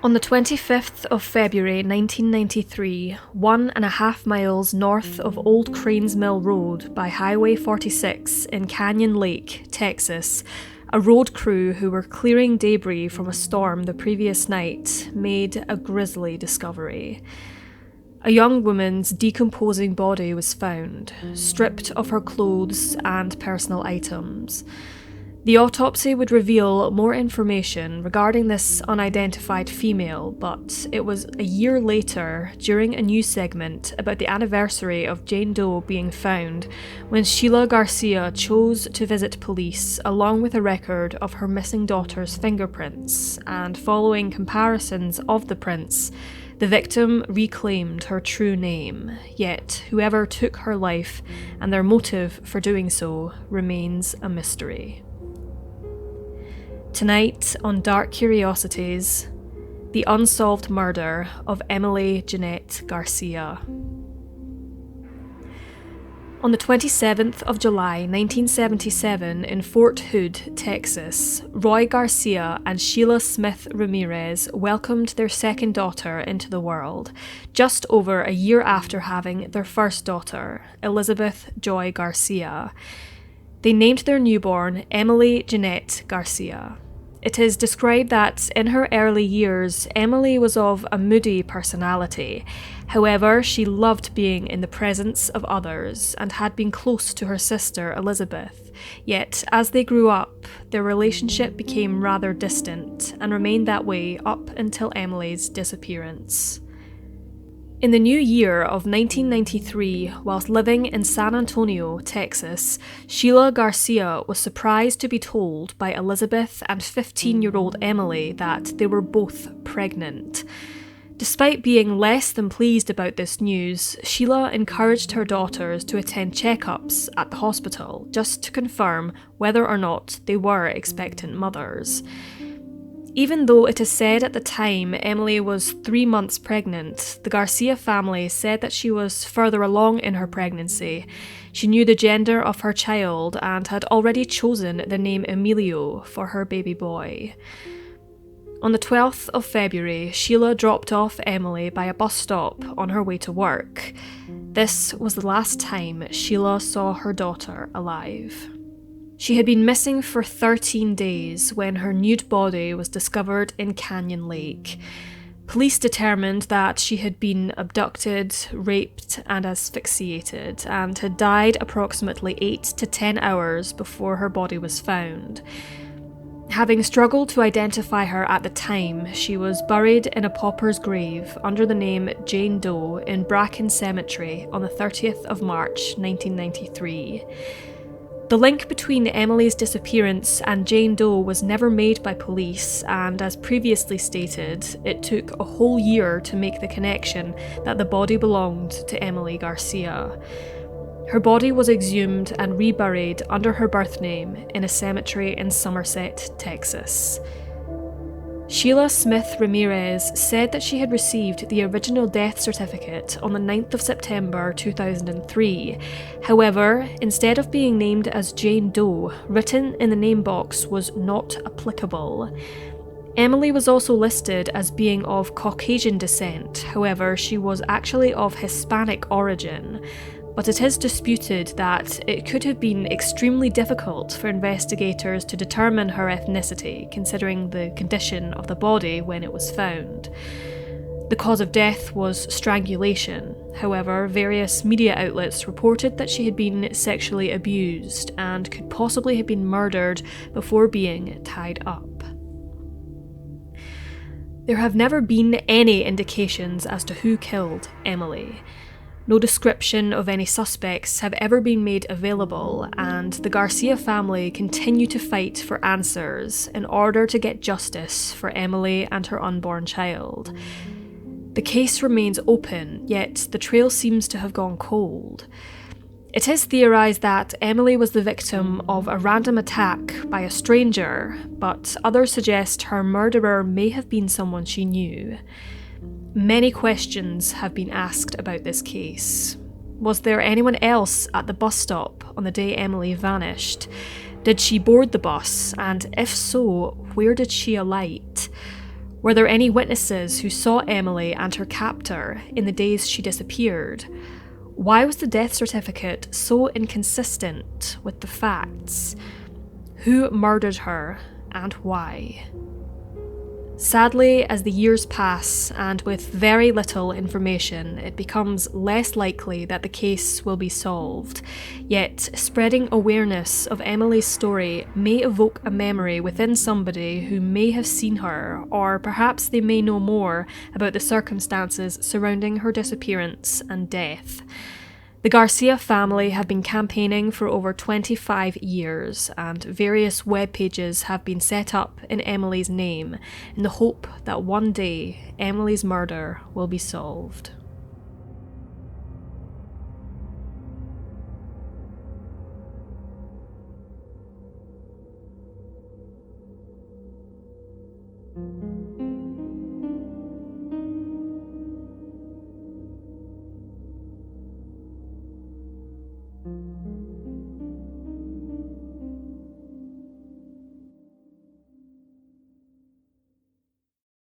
On the 25th of February 1993, 1.5 miles north of Old Cranes Mill Road by Highway 46 in Canyon Lake, Texas, a road crew who were clearing debris from a storm the previous night made a grisly discovery. A young woman's decomposing body was found, stripped of her clothes and personal items. The autopsy would reveal more information regarding this unidentified female, but it was a year later, during a news segment about the anniversary of Jane Doe being found, when Sheila Garcia chose to visit police along with a record of her missing daughter's fingerprints, and following comparisons of the prints, the victim reclaimed her true name, yet whoever took her life and their motive for doing so remains a mystery. Tonight on Dark Curiosities, the unsolved murder of Emily Jeanette Garcia. On the 27th of July 1977 in Fort Hood, Texas, Roy Garcia and Sheila Smith Ramirez welcomed their second daughter into the world, just over a year after having their first daughter, Elizabeth Joy Garcia. They named their newborn Emily Jeanette Garcia. It is described that in her early years, Emily was of a moody personality. However, she loved being in the presence of others and had been close to her sister Elizabeth. Yet, as they grew up, their relationship became rather distant and remained that way up until Emily's disappearance. In the new year of 1993, whilst living in San Antonio, Texas, Sheila Garcia was surprised to be told by Elizabeth and 15-year-old Emily that they were both pregnant. Despite being less than pleased about this news, Sheila encouraged her daughters to attend checkups at the hospital just to confirm whether or not they were expectant mothers. Even though it is said at the time Emily was 3 months pregnant, the Garcia family said that she was further along in her pregnancy. She knew the gender of her child and had already chosen the name Emilio for her baby boy. On the 12th of February, Sheila dropped off Emily by a bus stop on her way to work. This was the last time Sheila saw her daughter alive. She had been missing for 13 days when her nude body was discovered in Canyon Lake. Police determined that she had been abducted, raped, and asphyxiated, and had died approximately 8 to 10 hours before her body was found. Having struggled to identify her at the time, she was buried in a pauper's grave under the name Jane Doe in Bracken Cemetery on the 30th of March 1993. The link between Emily's disappearance and Jane Doe was never made by police, and as previously stated, it took a whole year to make the connection that the body belonged to Emily Garcia. Her body was exhumed and reburied under her birth name in a cemetery in Somerset, Texas. Sheila Smith Ramirez said that she had received the original death certificate on the 9th of September 2003. However, instead of being named as Jane Doe, written in the name box was not applicable. Emily was also listed as being of Caucasian descent, however, she was actually of Hispanic origin. But it is disputed that it could have been extremely difficult for investigators to determine her ethnicity, considering the condition of the body when it was found. The cause of death was strangulation. However, various media outlets reported that she had been sexually abused and could possibly have been murdered before being tied up. There have never been any indications as to who killed Emily. No description of any suspects have ever been made available, and the Garcia family continue to fight for answers in order to get justice for Emily and her unborn child. The case remains open, yet the trail seems to have gone cold. It is theorised that Emily was the victim of a random attack by a stranger, but others suggest her murderer may have been someone she knew. Many questions have been asked about this case. Was there anyone else at the bus stop on the day Emily vanished? Did she board the bus? And if so, where did she alight? Were there any witnesses who saw Emily and her captor in the days she disappeared? Why was the death certificate so inconsistent with the facts? Who murdered her and why? Sadly, as the years pass and with very little information, it becomes less likely that the case will be solved. Yet, spreading awareness of Emily's story may evoke a memory within somebody who may have seen her, or perhaps they may know more about the circumstances surrounding her disappearance and death. The Garcia family have been campaigning for over 25 years, and various web pages have been set up in Emily's name in the hope that one day Emily's murder will be solved.